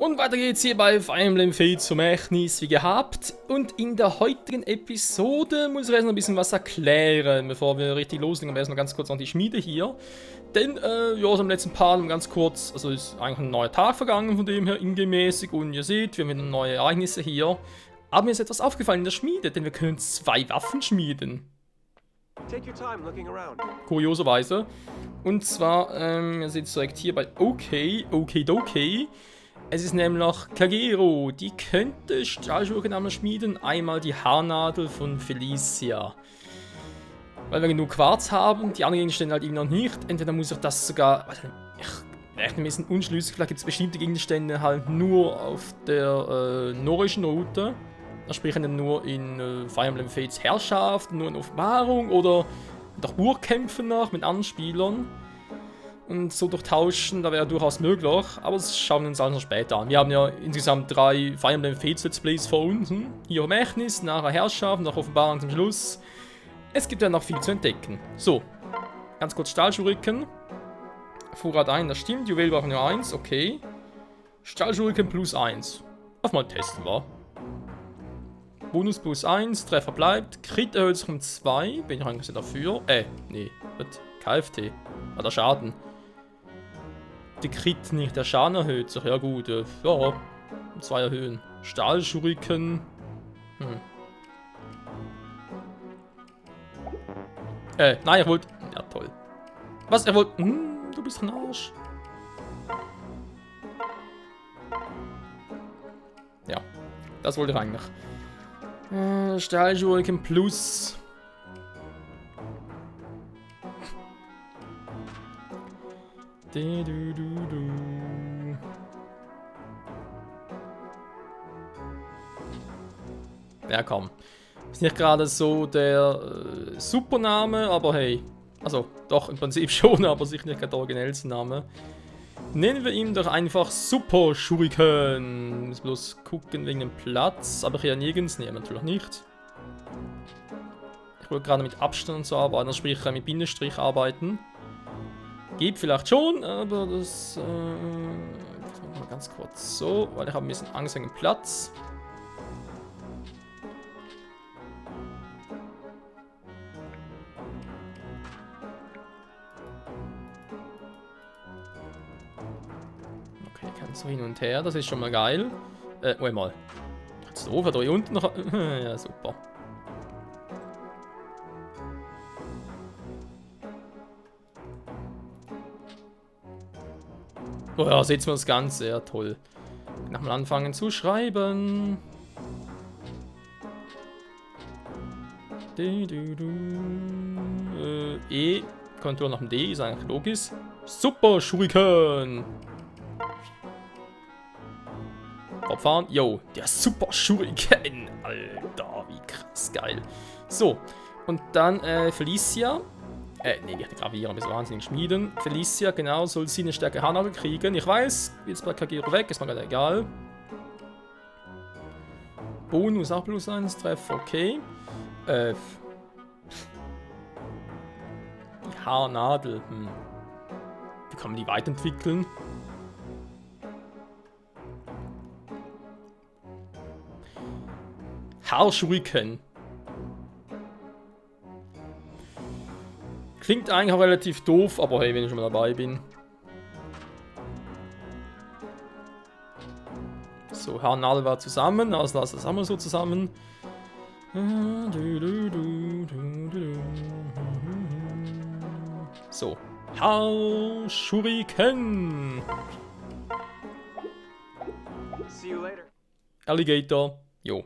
Und weiter geht's hier bei Fire Emblem Fates Vermächtnis wie gehabt. Und in der heutigen Episode muss ich erst noch ein bisschen was erklären, bevor wir richtig loslegen. Aber erstmal ganz kurz noch die Schmiede hier. Denn, ja, so im letzten Part ganz kurz, also ist eigentlich ein neuer Tag vergangen, von dem her ingame-mäßig. Und ihr seht, wir haben wieder neue Ereignisse hier. Aber mir ist etwas aufgefallen in der Schmiede, denn wir können 2 Waffen schmieden. Kurioserweise. Und zwar, ihr seht es direkt hier bei Okidoki. Es ist nämlich Kagero, die könnte Stahlschurken schmieden. Einmal die Haarnadel von Felicia. Weil wir genug Quarz haben, die anderen Gegenstände halt eben noch nicht. Entweder muss ich das sogar... Ich rechne ein bisschen unschlüssig, vielleicht gibt es bestimmte Gegenstände halt nur auf der norischen Route. Sprich nur in Fire Emblem Fates Herrschaft, nur in Offenbarung oder nach Urkämpfen nach mit anderen Spielern. Und so durchtauschen, da wäre durchaus möglich, aber das schauen wir uns alles noch später an. Wir haben ja insgesamt 3 Fire Emblem Fates Let's Plays vor uns. Hier Vermächtnis, nachher Herrschaft, nach Offenbarung zum Schluss. Es gibt ja noch viel zu entdecken. So, ganz kurz Stahlschuriken. Vorrat 1, das stimmt, Juwel brauchen nur 1, okay. Stahlschuriken plus 1. Auf mal testen, wa? Bonus plus 1, Treffer bleibt. Crit erhöht sich um 2, bin ich eigentlich dafür. Nee, was? KFT. Der Schaden. Der Crit nicht, der Schaden erhöht sich. Ja gut, ja, um 2 erhöhen. Stahlschuriken. Nein, er wollte... Ja, toll. Was, er wollte... du bist ein Arsch. Ja, das wollte ich eigentlich. Stahlschuriken plus... Ja, komm. Ist nicht gerade so der Supername, aber hey. Also, doch, im Prinzip schon, aber sicher nicht der originellste Name. Nennen wir ihn doch einfach Super Shuriken. Muss bloß gucken wegen dem Platz. Aber hier nirgends. Nee, natürlich nicht. Ich wollte gerade mit Abstand und so arbeiten, also sprich mit Bindestrich arbeiten. Geht vielleicht schon, aber das mal ganz kurz so, weil ich habe ein bisschen Angst wegen dem Platz. Okay, kann so hin und her, das ist schon mal geil. Moment mal. So, da hier unten noch. Ja, super. Oh ja, seht wir das Ganze, ja toll. Nochmal anfangen zu schreiben. E, Kontur nach dem D, ist eigentlich logisch. Super Shuriken! Abfahren, yo, der Super Shuriken! Alter, wie krass geil. So, und dann Felicia. Nee, nicht gravieren, bis wahnsinnig schmieden. Felicia, genau, soll sie eine starke Haarnadel kriegen. Ich weiß, jetzt bei Kagero weg, ist mir gerade egal. Bonus auch plus 1, Treffer, okay. Die Haarnadel, Wie kann man die weiterentwickeln? Haarschuriken. Klingt eigentlich auch relativ doof, aber hey, wenn ich schon mal dabei bin. So, Haarnadel war zusammen, also lass das einmal so zusammen. So, Haarschuriken. Alligator, jo.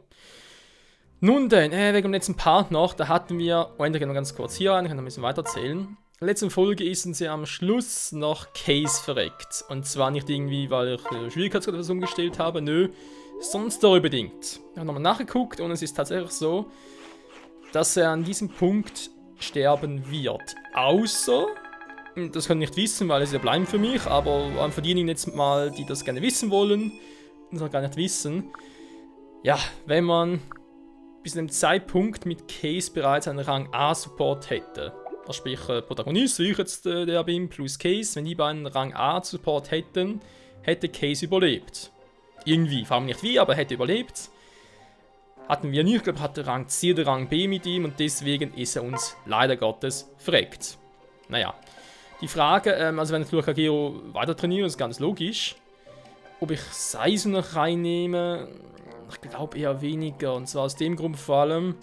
Nun denn, wegen dem letzten Part noch, da hatten wir, endlich noch ganz kurz hier rein, ich kann noch ein bisschen weiter erzählen. In der letzten Folge ist uns ja am Schluss noch Case verreckt. Und zwar nicht irgendwie, weil ich Schwierigkeitsgrad oder so umgestellt habe, nö, sondern storybedingt. Ich habe nochmal nachgeguckt und es ist tatsächlich so, dass er an diesem Punkt sterben wird. Außer, das kann ich nicht wissen, weil es ja bleibt für mich, aber für diejenigen jetzt mal, die das gerne wissen wollen, das auch gar nicht wissen, ja, wenn man bis zu dem Zeitpunkt mit Case bereits einen Rang A Support hätte. Also sprich Protagonist, wie ich jetzt der bin, plus Case, wenn die beiden Rang A Support hätten, hätte Case überlebt. irgendwie. Fragen wir nicht wie, aber er hätte überlebt. Hatten wir nicht, ich glaube, hatte Rang C oder Rang B mit ihm und deswegen ist er uns leider Gottes verreckt. Naja. Die Frage, also wenn ich durch Kagero weiter trainiere, ist ganz logisch. Ob ich Saizo noch reinnehme, ich glaube eher weniger. Und zwar aus dem Grund vor allem,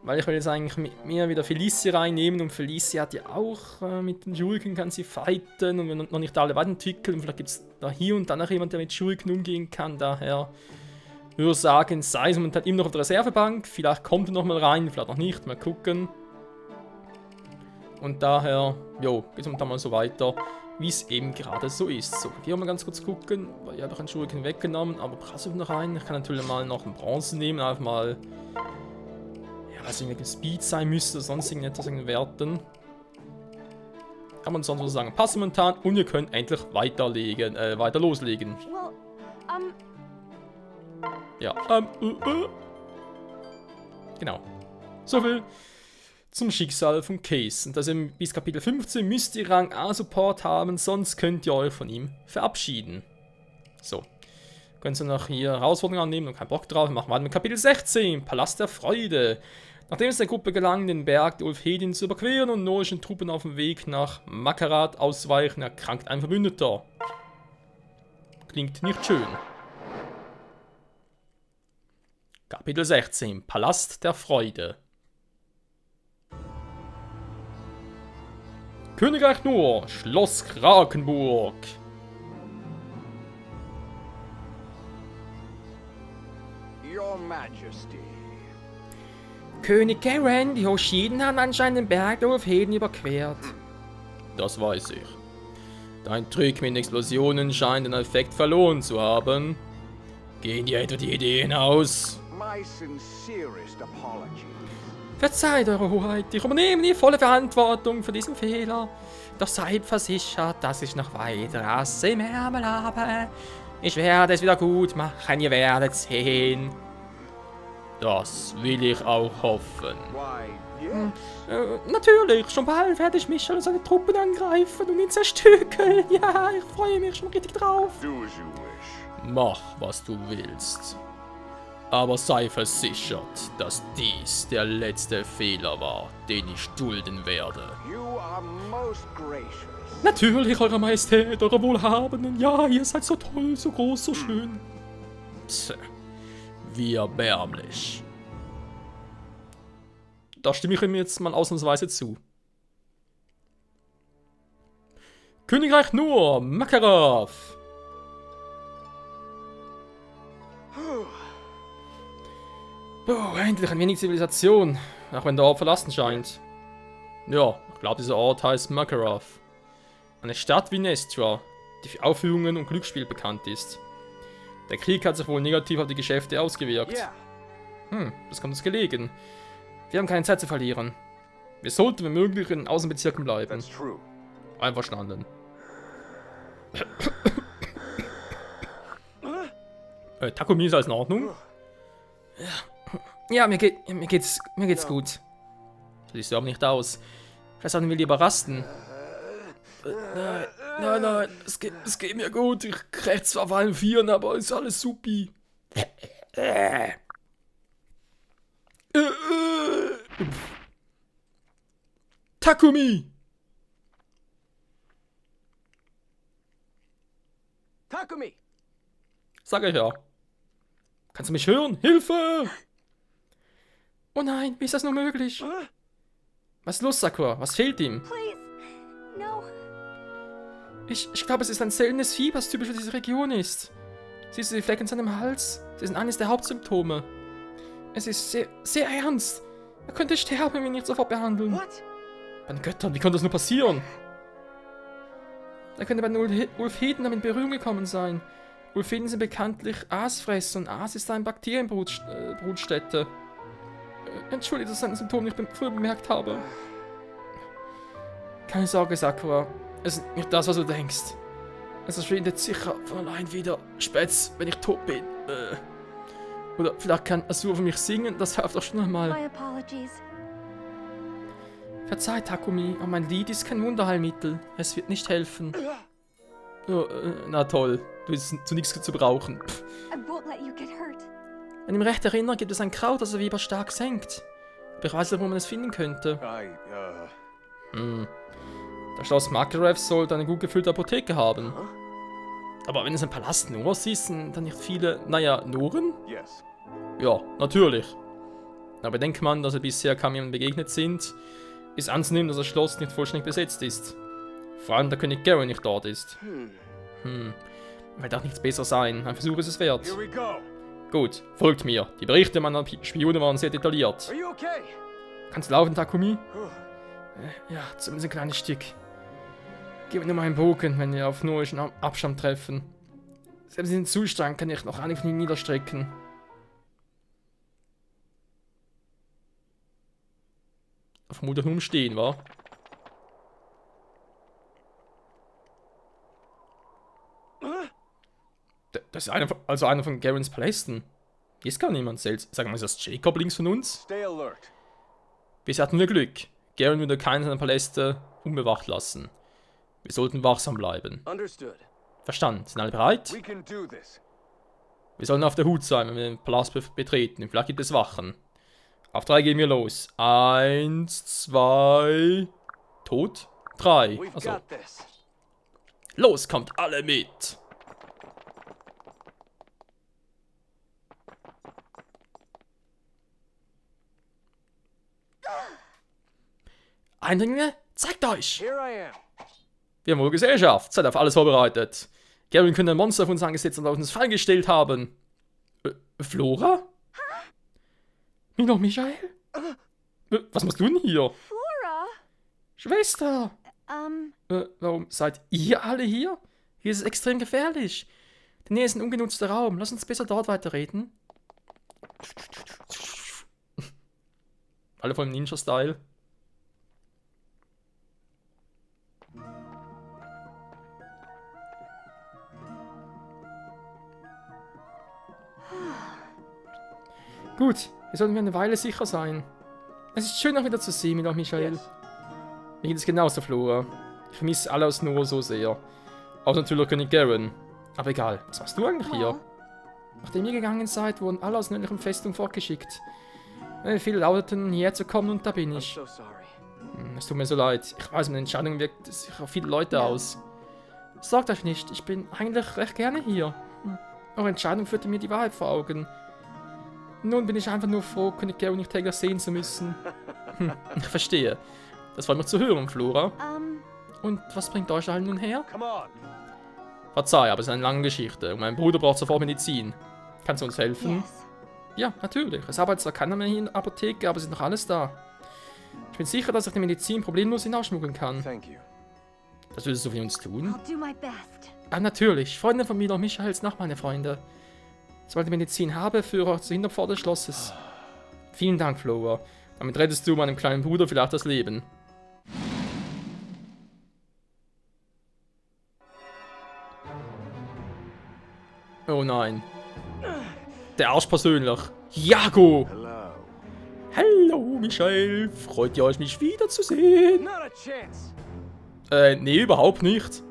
weil ich will jetzt eigentlich mit mir wieder Felicia reinnehmen und Felicia hat ja auch mit den Shuriken kann sie fighten und wir noch nicht alle weiterentwickeln. Vielleicht gibt es da hier und dann noch jemand, der mit Shuriken umgehen kann, daher würde ich sagen, Saizo hat immer noch auf der Reservebank, vielleicht kommt er noch mal rein, vielleicht noch nicht, mal gucken. Und daher, jo, geht es dann mal so weiter, wie es eben gerade so ist. So, hier mal ganz kurz gucken, weil ich habe doch einen Shuriken weggenommen, aber krass noch rein. Ich kann natürlich mal noch einen Bronze nehmen, einfach mal, ja, was irgendwie Speed sein müsste, sonst irgendetwas in den Werten. Kann man sonst so sagen, passt momentan und ihr könnt endlich weiter loslegen. Ja, genau. Soviel zum Schicksal von Case. Und also bis Kapitel 15 müsst ihr Rang A Support haben, sonst könnt ihr euch von ihm verabschieden. So. Könnt ihr noch hier Herausforderungen annehmen und keinen Bock drauf. Wir machen weiter mit Kapitel 16, Palast der Freude. Nachdem es der Gruppe gelang, den Berg der Ulfhedin zu überqueren und norischen Truppen auf dem Weg nach Makarat ausweichen, erkrankt ein Verbündeter. Klingt nicht schön. Kapitel 16, Palast der Freude. Königreich Nur, Schloss Krakenburg. Your Majesty. König Garen, die Hoshiden haben anscheinend den Berg der Ulfhedin überquert. Das weiß ich. Dein Trick mit den Explosionen scheint den Effekt verloren zu haben. Gehen dir etwa die Ideen aus? My sincerest apologies. Verzeiht, Eure Hoheit, ich übernehme die volle Verantwortung für diesen Fehler. Doch seid versichert, dass ich noch weiter Asse im Ärmel habe. Ich werde es wieder gut machen, ihr werdet sehen. Das will ich auch hoffen. Why, yes. Natürlich, schon bald werde ich Michel und seine Truppen angreifen und ihn zerstückeln. Ja, ich freue mich schon richtig drauf. Do as you wish. Mach, was du willst. Aber sei versichert, dass dies der letzte Fehler war, den ich dulden werde. You are most gracious. Natürlich, Eure Majestät, Eure Wohlhabenden. Ja, ihr seid so toll, so groß, so schön. Tja, wie erbärmlich. Da stimme ich ihm jetzt mal ausnahmsweise zu. Königreich Nur, Makarov. Oh, endlich ein wenig Zivilisation, auch wenn der Ort verlassen scheint. Ja, ich glaube, dieser Ort heißt Makarov. Eine Stadt wie Nestra, die für Aufführungen und Glücksspiel bekannt ist. Der Krieg hat sich wohl negativ auf die Geschäfte ausgewirkt. Yeah. Das kommt uns gelegen. Wir haben keine Zeit zu verlieren. Wir sollten, wenn möglich, in den Außenbezirken bleiben. That's true. Einverstanden. Takumi, ist alles in Ordnung? Ja, mir geht's gut. So siehst du aber nicht aus. Vielleicht sollten wir lieber rasten. Nein, es geht mir gut. Ich krächze zwar auf allen Vieren, aber ist alles supi. Takumi! Takumi! Sag ich ja. Kannst du mich hören? Hilfe! Oh nein, wie ist das nur möglich? Was ist los, Sakura? Was fehlt ihm? Please, no. Ich glaube, es ist ein seltenes Fieber, das typisch für diese Region ist. Siehst du die Flecken an seinem Hals? Sie sind eines der Hauptsymptome. Es ist sehr, sehr ernst. Er könnte sterben, wenn wir ihn nicht sofort behandeln. What? Bei den Göttern, wie konnte das nur passieren? Er könnte bei den Ulfhedin damit in Berührung gekommen sein. Ulfhedin sind bekanntlich Aasfresser und Aas ist eine Bakterienbrutstätte. Entschuldige, dass ich seine Symptome nicht früher bemerkt habe. Keine Sorge, Sakura. Es ist nicht das, was du denkst. Es verschwindet sicher von allein wieder. Spätestens, wenn ich tot bin. Oder vielleicht kann Asura für mich singen, das hilft doch schon einmal. My apologies. Verzeih, Takumi, aber mein Lied ist kein Wunderheilmittel. Es wird nicht helfen. Oh, na toll. Du bist zu nichts zu brauchen. Pff. I won't let you get hurt. Wenn ich mich recht erinnere, gibt es ein Kraut, das Weber stark senkt. Aber ich weiß nicht, wo man es finden könnte. Das Schloss Makarov sollte eine gut gefüllte Apotheke haben. Aber wenn es ein Palast Noors ist, sind dann nicht viele, naja, Noren? Yes. Ja, natürlich. Aber denkt man, dass er bisher kaum jemandem begegnet sind, ist anzunehmen, dass das Schloss nicht vollständig besetzt ist. Vor allem, da König Garen nicht dort ist. Wird auch nichts besser sein. Ein Versuch ist es wert. Here we go. Gut, folgt mir. Die Berichte meiner Spione waren sehr detailliert. Are you okay? Kannst du laufen, Takumi? Ja, zumindest ein kleines Stück. Gib mir nur mal einen Bogen, wenn wir auf norischen Abstand treffen. Selbst in den Zustand kann ich noch einige von ihnen niederstrecken. Vermutlich nur umstehen, wa? Das ist einer von Garens Palästen. Hier ist gar niemand selbst. Sagen wir, ist das Jacob links von uns? Stay alert. Bisher hatten wir Glück. Garen würde keinen seiner Paläste unbewacht lassen. Wir sollten wachsam bleiben. Understood. Verstanden. Sind alle bereit? We can do this. Wir sollen auf der Hut sein, wenn wir den Palast betreten. Vielleicht gibt es Wachen. Auf 3 gehen wir los. 1, 2... Tot? 3. We've Also. got this. Los, kommt alle mit! Eindringlinge, zeigt euch! Here I am. Wir haben wohl Gesellschaft, seid auf alles vorbereitet. Garen könnte ein Monster auf uns angesetzt und auf uns Fall gestellt haben. Flora? Michael? Was machst du denn hier? Flora? Schwester! Warum seid ihr alle hier? Hier ist es extrem gefährlich. Die Nähe ist ein ungenutzter Raum. Lass uns besser dort weiterreden. Alle voll im Ninja-Style. Gut, hier sollten wir eine Weile sicher sein. Es ist schön, auch wieder zu sehen, Michael. Yes. Mir geht es genauso, Flora. Ich vermisse alle aus Noor so sehr. Auch natürlich König Garen. Aber egal, was machst du eigentlich hier? Nachdem ihr gegangen seid, wurden alle aus nördlichen Festung fortgeschickt. Viele lauteten, hierher zu kommen, und da bin I'm ich. so sorry. Es tut mir so leid. Ich weiß, meine Entscheidung wirkt sich auf viele Leute aus. Sorgt euch nicht, ich bin eigentlich recht gerne hier. Eure Entscheidung führte mir die Wahrheit vor Augen. Nun bin ich einfach nur froh, König Garen nicht täglich sehen zu müssen. Ich verstehe. Das freut mich zu hören, Flora. Und was bringt euch allen nun her? Come on. Verzeih, aber es ist eine lange Geschichte. Und mein Bruder braucht sofort Medizin. Kannst du uns helfen? Yes. Ja, natürlich. Es arbeitet zwar keiner mehr hier in der Apotheke, aber es ist noch alles da. Ich bin sicher, dass ich die Medizin problemlos hinausschmuggeln kann. Thank you. Das würdest du für uns tun? I'll do my best. Ah, natürlich. Freunde von mir und Michaels nach, meine Freunde. Sobald ich Medizin habe, führe euch zur Hinterpforte des Schlosses. Vielen Dank, Flora. Damit rettest du meinem kleinen Bruder vielleicht das Leben. Oh nein. Der Arsch persönlich. Jago! Hello. Hallo, Michael. Freut ihr euch, mich wiederzusehen? Not a chance. Nee, überhaupt nicht.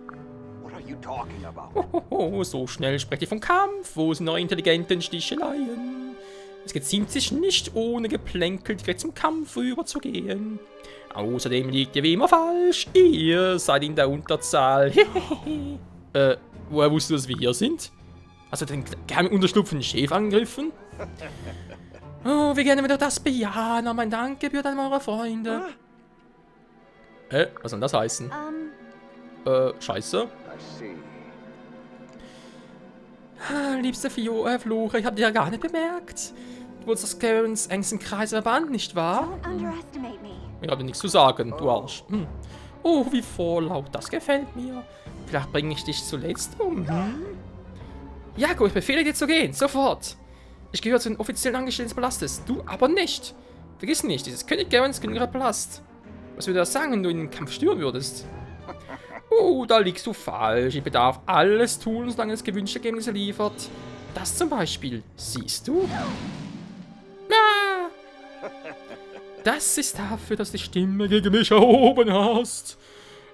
What are you talking about? Oh, so schnell sprecht ihr vom Kampf. Wo sind eure intelligenten Sticheleien? Es geziemt sich nicht, ohne Geplänkel direkt zum Kampf überzugehen. Außerdem liegt ihr wie immer falsch. Ihr seid in der Unterzahl. Woher wusstest du, dass wir hier sind? Hast du den geheimen Unterschlupf von Chef angegriffen? Oh, wie gerne wieder das bejahen. Mein Dank gebührt an eure Freunde. Was soll das heißen? Scheiße. I see. Liebste Flora, ich hab dich ja gar nicht bemerkt. Du wurdest aus Garens engsten Kreis verbannt, nicht wahr? Underestimate me. Ich habe nichts zu sagen, du Arsch. Oh, wie vorlaut, das gefällt mir. Vielleicht bringe ich dich zuletzt um. Jago, ich befehle dir zu gehen, sofort. Ich gehöre zu den offiziellen Angestellten des Palastes, du aber nicht. Vergiss nicht, dieses König Garens genüger Palast. Was würde er sagen, wenn du in den Kampf stürmen würdest? Oh, da liegst du falsch. Ich bedarf alles tun, solange das gewünschte Ergebnis liefert. Das zum Beispiel. Siehst du? Ah! Das ist dafür, dass du die Stimme gegen mich erhoben hast.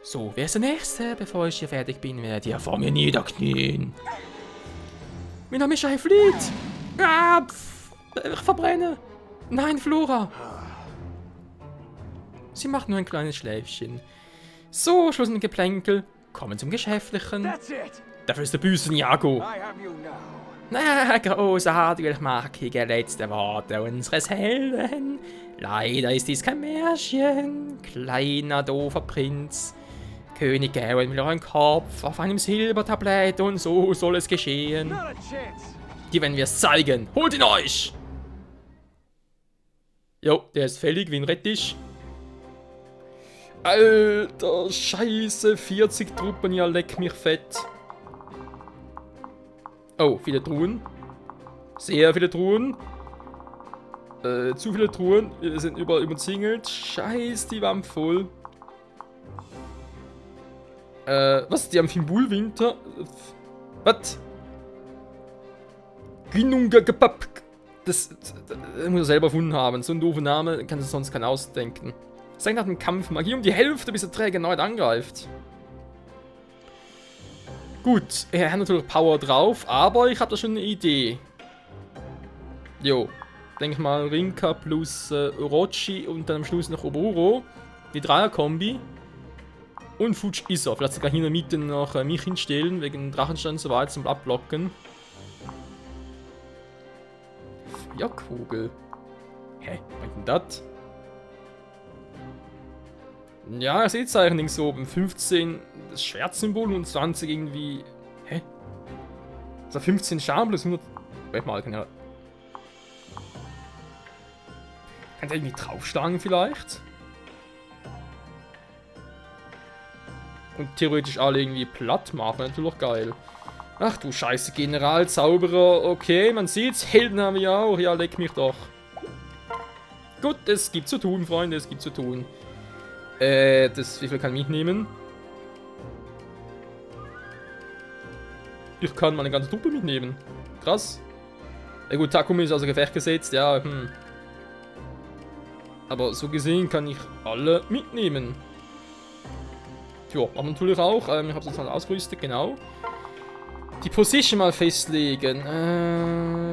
So, wer ist der Nächste? Bevor ich hier fertig bin, werde ich vor mir niederknien. Mein Name ist Fleet. Ah, ich verbrenne. Nein, Flora. Sie macht nur ein kleines Schläfchen. So, Schluss mit Geplänkel. Kommen zum Geschäftlichen. That's it. Dafür ist der böse Jago. I have you now. Na, großartig markige letzte Worte unseres Helden. Leider ist dies kein Märchen. Kleiner, doofer Prinz. König Garen will euren Kopf auf einem Silbertablett und so soll es geschehen. Not a chance. Die werden wir es zeigen. Holt ihn euch! Jo, der ist fällig wie ein Rettich. Alter, scheiße, 40 Truppen, ja leck mich fett. Oh, viele Truhen. Sehr viele Truhen. Zu viele Truhen. Wir sind überall umzingelt. Scheiß, die waren voll. Was? Die haben Fimbulwinter? Was? Ginungagapap. Das muss er selber erfunden haben. So ein doofer Name, kann sich sonst keiner ausdenken. Sein nach dem Kampf Magie um die Hälfte, bis der Träger erneut angreift. Gut, er hat natürlich Power drauf, aber ich habe da schon eine Idee. Jo, denk mal Rinka plus Orochi und dann am Schluss noch Oboro. Die Dreier-Kombi. Und futsch ist er. Vielleicht sogar hier in der Mitte noch mich hinstellen, wegen Drachenstein und so weiter zum Abblocken. Feuerkugel. Hä, was ist denn das? Ja, ihr seht es eigentlich links oben. 15 das Schwertsymbol und 20 irgendwie. Hä? Also 15 Schaden plus 100. Warte mal, kann ja. Kann ich irgendwie draufschlagen vielleicht? Und theoretisch alle irgendwie platt machen, natürlich geil. Ach du Scheiße, General, Zauberer, okay, man sieht's, Helden haben wir auch, ja, leck mich doch. Gut, es gibt zu tun, Freunde, es gibt zu tun. Wie viel kann ich mitnehmen? Ich kann meine ganze Truppe mitnehmen. Krass. Ja gut, Takumi ist außer Gefecht gesetzt, ja, Aber so gesehen kann ich alle mitnehmen. Ja, aber natürlich auch. Ich habe es jetzt mal ausgerüstet, genau. Die Position mal festlegen.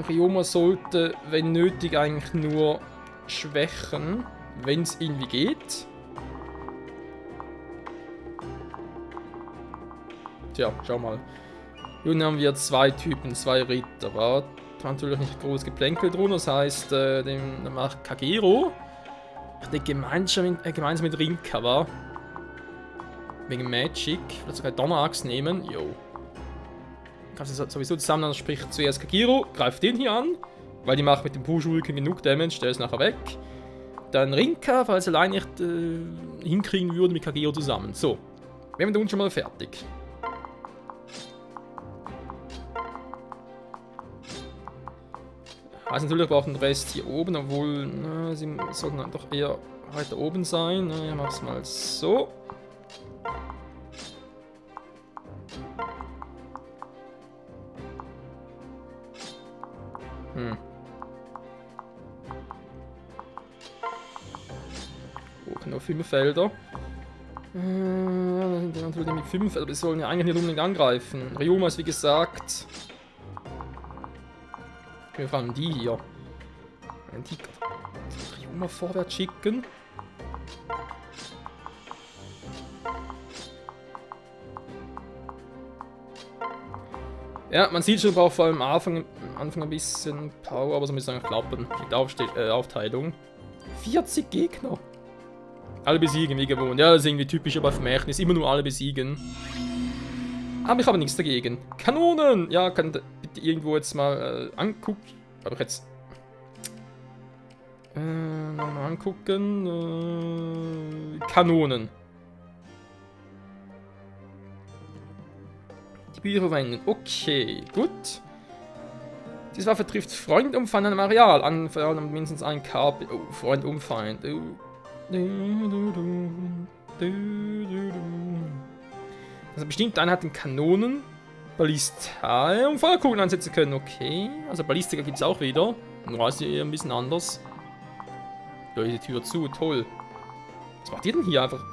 Ryoma sollte, wenn nötig, eigentlich nur schwächen, wenn es irgendwie geht. Tja, schau mal. Nun haben wir zwei Typen, zwei Ritter. War natürlich nicht groß Geplänkel drunter, das heißt, dann macht Kagero. Ich denke, gemeinsam mit Rinka, war. Wegen Magic. Vielleicht sogar Donnerachs nehmen. Jo. Kannst du sowieso zusammen, dann spricht zuerst Kagero, greift den hier an, weil die macht mit dem Push-Rücken genug Damage, der ist nachher weg. Dann Rinka, falls er allein nicht hinkriegen würde mit Kagero zusammen. So. Wir haben den schon mal fertig. Heißt natürlich, wir brauchen den Rest hier oben, obwohl, sie sollten dann doch eher weiter oben sein. Ich mach's mal so. Oh, nur 5 Felder. Dann sind natürlich mit 5 Felder, aber wir sollen ja eigentlich nicht unbedingt angreifen. Ryoma ist wie gesagt. Wir vor allem die hier. Die Ryoma vorwärts schicken. Ja, man sieht schon, braucht vor allem am Anfang ein bisschen Power, aber so müsste eigentlich klappen. Die Aufteilung. 40 Gegner. Alle besiegen, wie gewohnt. Ja, das ist irgendwie typisch bei Vermächtnis. Immer nur alle besiegen. Aber ich habe nichts dagegen. Kanonen! Ja, kann bitte irgendwo jetzt mal angucken. Aber ich jetzt. Mal angucken. Kanonen. Die Bücher verwenden. Okay, gut. Diese Waffe trifft Freund und Feind an einem Areal. Anfallen mindestens ein KP. Oh, Freund und Feind. Also bestimmt einer hat den Kanonen, Ballista und Feuerkugeln einsetzen können. Okay, also Ballistika gibt es auch wieder. Nur ist hier ein bisschen anders. Da ist die Tür zu, toll. Was macht ihr denn hier einfach?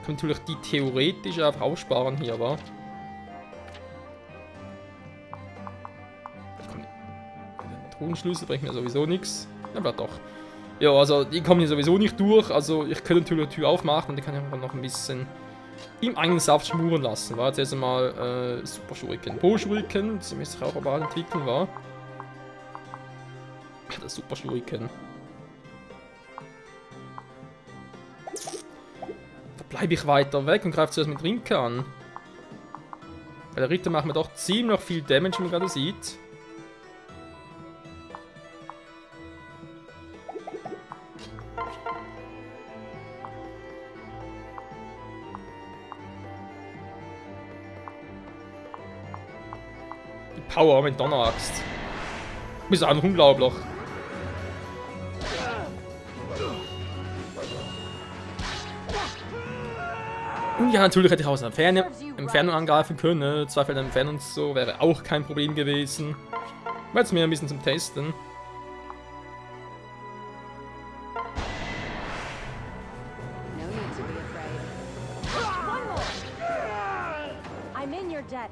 Kann natürlich die theoretisch einfach aussparen hier, wa? Truhenschlüssel bringt mir sowieso nichts. Aber doch. Ja, also die kommen hier sowieso nicht durch. Also ich könnte natürlich die Tür aufmachen und die kann ich einfach noch ein bisschen im eigenen Saft schmuren lassen. War jetzt erstmal Super Shuriken. Pro Shuriken, das müsste ich auch aber entwickeln, war. Das Super Shuriken. Da bleibe ich weiter weg und greife zuerst mit Rinke an. Weil der Ritter macht mir doch ziemlich viel Damage, wie man gerade sieht. Die Power mit Donneraxt. Ist einfach unglaublich. Und ja, natürlich hätte ich aus der Entfernung angreifen können. 2 Felder Entfernung und so wäre auch kein Problem gewesen. War jetzt mehr ein bisschen zum Testen. No need to be afraid. One more. I'm in your debt.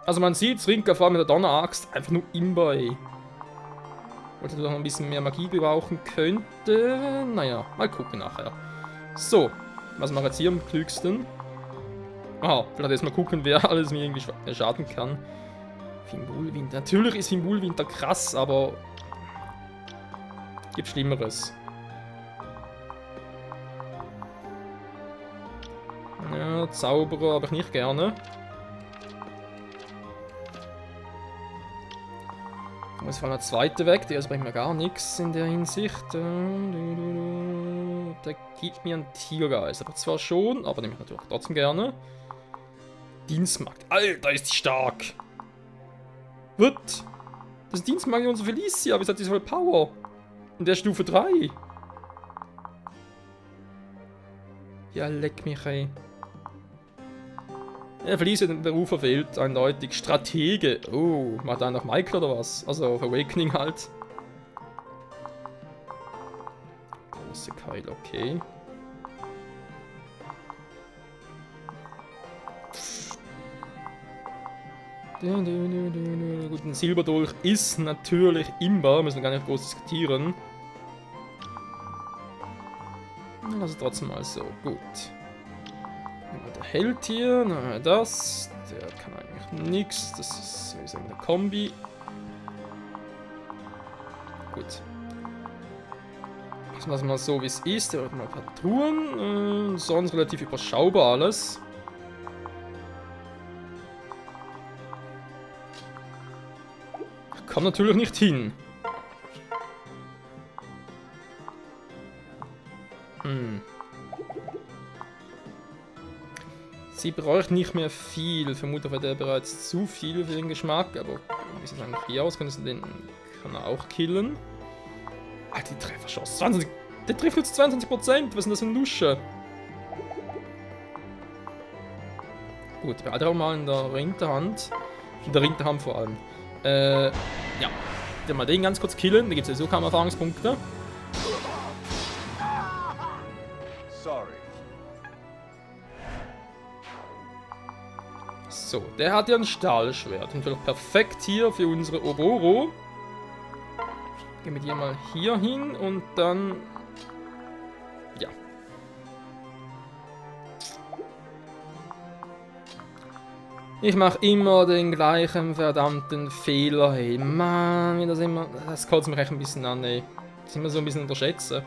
Also man sieht, Rinka vor allem mit der Donneraxt einfach nur Imbai. Wollte doch noch ein bisschen mehr Magie gebrauchen könnte. Naja, mal gucken nachher. So, was machen wir jetzt hier am klügsten? Aha, vielleicht erstmal gucken, wer alles mir irgendwie schaden kann. Fimbulwinter. Natürlich ist Fimbulwinter krass, aber gibt Schlimmeres. Ja, Zauberer habe ich nicht gerne. Muss vor allem der zweite weg, der bringt mir gar nichts in der Hinsicht. Der gibt mir einen Tiergeist, aber zwar schon, aber nehme ich natürlich trotzdem gerne. Dienstmarkt. Alter, ist die stark! What? Das ist Dienstmarkt unser Felicia, aber es hat die so viel Power. In der Stufe 3. Ja, leck mich, ey. Ja, Felicia den Beruf verfehlt, eindeutig. Stratege. Oh, macht da noch Michael oder was? Also auf Awakening halt. Große Keil, okay. Gut, ein Silberdolch ist natürlich imbar, müssen wir gar nicht groß diskutieren. Also trotzdem mal so, gut. Der Held hier, na das, der kann eigentlich nichts, das ist sowieso eine Kombi. Gut. Lassen wir es mal so wie es ist, der hat mal ein paar Truhen, sonst relativ überschaubar alles. Kommt natürlich nicht hin. Sie braucht nicht mehr viel. Vermutlich wäre der bereits zu viel für den Geschmack, aber wie sieht es eigentlich hier aus? Kann er auch killen? Ah, die Trefferchance. 20, der trifft nur zu 22%. Was ist denn das für ein Lusche? Gut, behalte auch mal in der Rinterhand. In der Rinterhand vor allem. Ja. Dann mal den ganz kurz killen. Da gibt es sowieso kaum Erfahrungspunkte. Sorry. So, der hat ja ein Stahlschwert. Natürlich perfekt hier für unsere Oboro. Gehen wir die mal hier hin und dann... Ja. Ich mache immer den gleichen verdammten Fehler, hey. Mann, wie das immer... Das kotzt mich echt ein bisschen an, ey. Das immer so ein bisschen unterschätzen.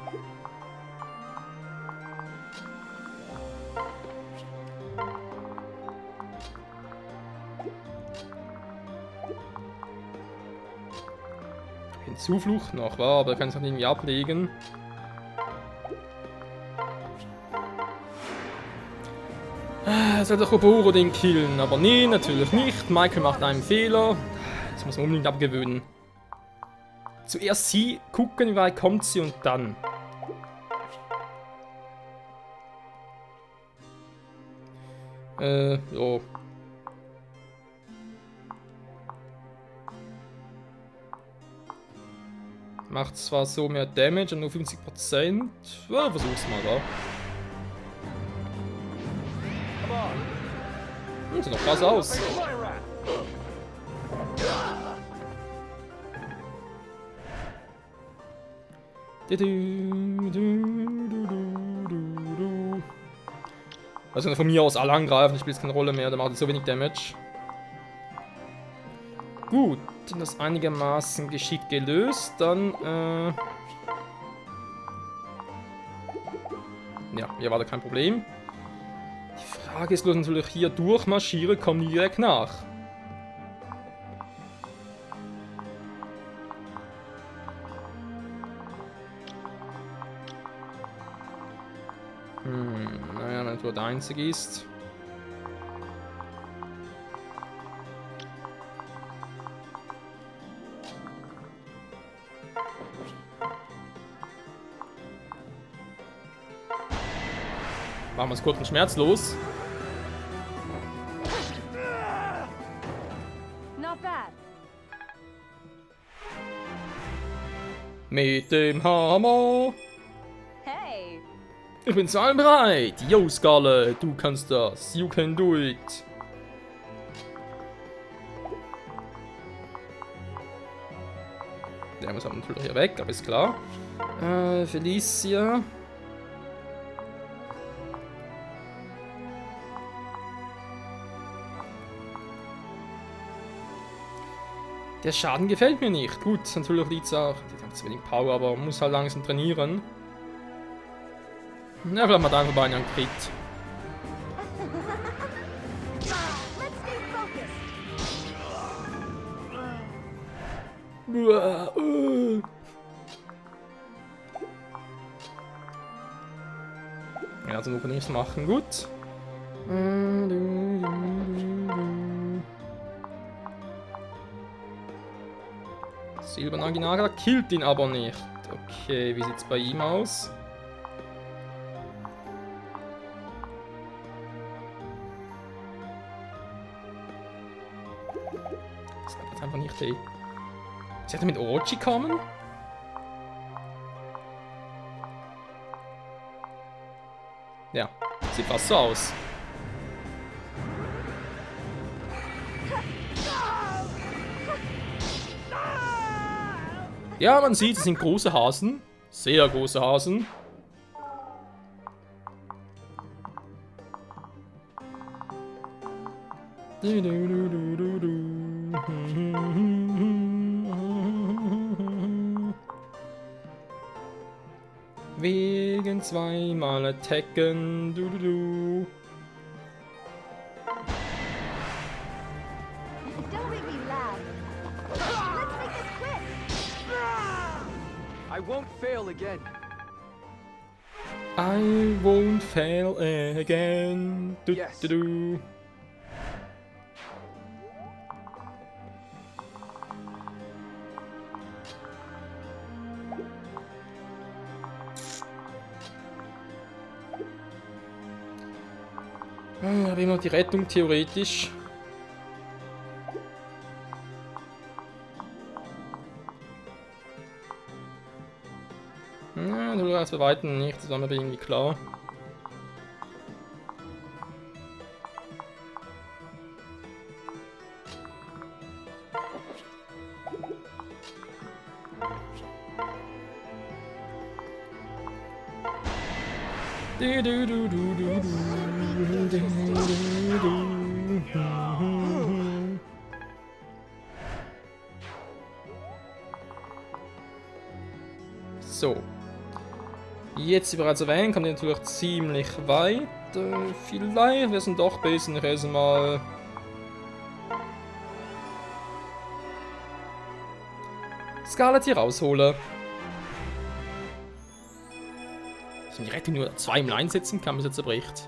Zuflucht noch, war, aber er kann es halt irgendwie ablegen. Soll der Oboro den killen? Aber nee, natürlich nicht. Michael macht einen Fehler. Das muss man unbedingt abgewöhnen. Zuerst sie gucken, wie weit kommt sie und dann. Ja. Macht zwar so mehr Damage und nur 50%. Ja, versuch's mal, da. Sieht doch krass aus. Also von mir aus alle angreifen, das spielt keine Rolle mehr, da macht es so wenig Damage. Gut, das einigermaßen geschickt gelöst, dann ja, hier war da kein Problem. Die Frage ist bloß natürlich, hier durchmarschiere, kommen die direkt nach. Naja, wenn du der Einzige ist. Machen wir es kurz und schmerzlos. Not bad. Mit dem Hammer. Hey. Ich bin zahlbereit. Yo, Scarlet, du kannst das. You can do it. Der muss aber natürlich hier weg, aber ist klar. Felicia. Der Schaden gefällt mir nicht. Gut, natürlich liegt es auch. Die haben zu wenig Power, aber man muss halt langsam trainieren. Ja, vielleicht mal da einfach bei einem Crit. Let's stay focused. Ja, also nur kann nichts machen. Gut. Silbernaginaga killt ihn aber nicht. Okay, wie sieht's bei ihm aus? Das kann jetzt einfach nicht sehen. Sie hat mit Orochi kommen? Ja, sieht fast so aus. Ja, man sieht, es sind große Hasen. Sehr große Hasen. Wegen zweimal attacken. Don't make me laugh. Let's make this quick. I won't fail again. I won't fail again. Yes. Habe ich noch die Rettung theoretisch. Ja, du kannst bei weitem nicht, das war mir aber irgendwie klar. So. Jetzt, wie bereits erwähnt, kommt ihr natürlich ziemlich weit. Vielleicht wäre es dann doch besser, wenn ich erst mal Scarlet hier raushole. Dass man die Rettung nur zweimal einsetzen kann, bis er zerbricht.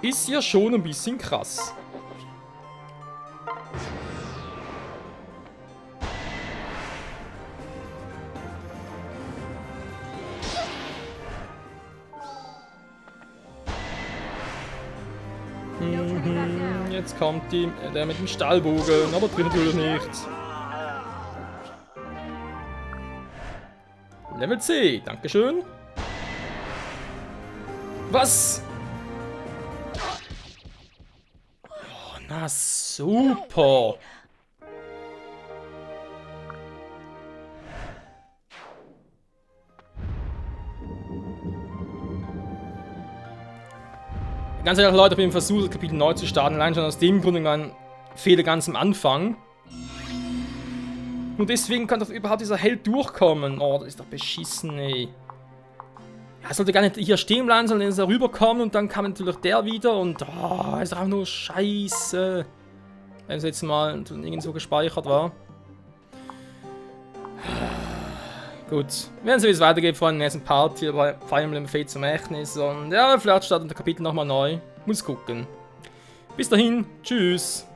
Ist ja schon ein bisschen krass. Jetzt kommt der mit dem Stahlbogen, aber trifft natürlich nicht. Level C, dankeschön. Was? Oh, na super. Ganz ehrlich, Leute, ich habe versucht, das Kapitel neu zu starten. Allein schon aus dem Grund ein Fehler ganz am Anfang. Und deswegen kann doch überhaupt dieser Held durchkommen. Oh, das ist doch beschissen, ey. Ja, er sollte gar nicht hier stehen bleiben, sondern ist er rüberkommen und dann kam natürlich der wieder und oh, ist auch nur scheiße. Wenn es jetzt mal irgend so gespeichert war. Gut, wir werden sehen, wie es weitergeht vor dem nächsten Part hier bei Fire Emblem Fates zum Vermächtnis. Und ja, vielleicht startet das Kapitel nochmal neu. Muss gucken. Bis dahin, tschüss.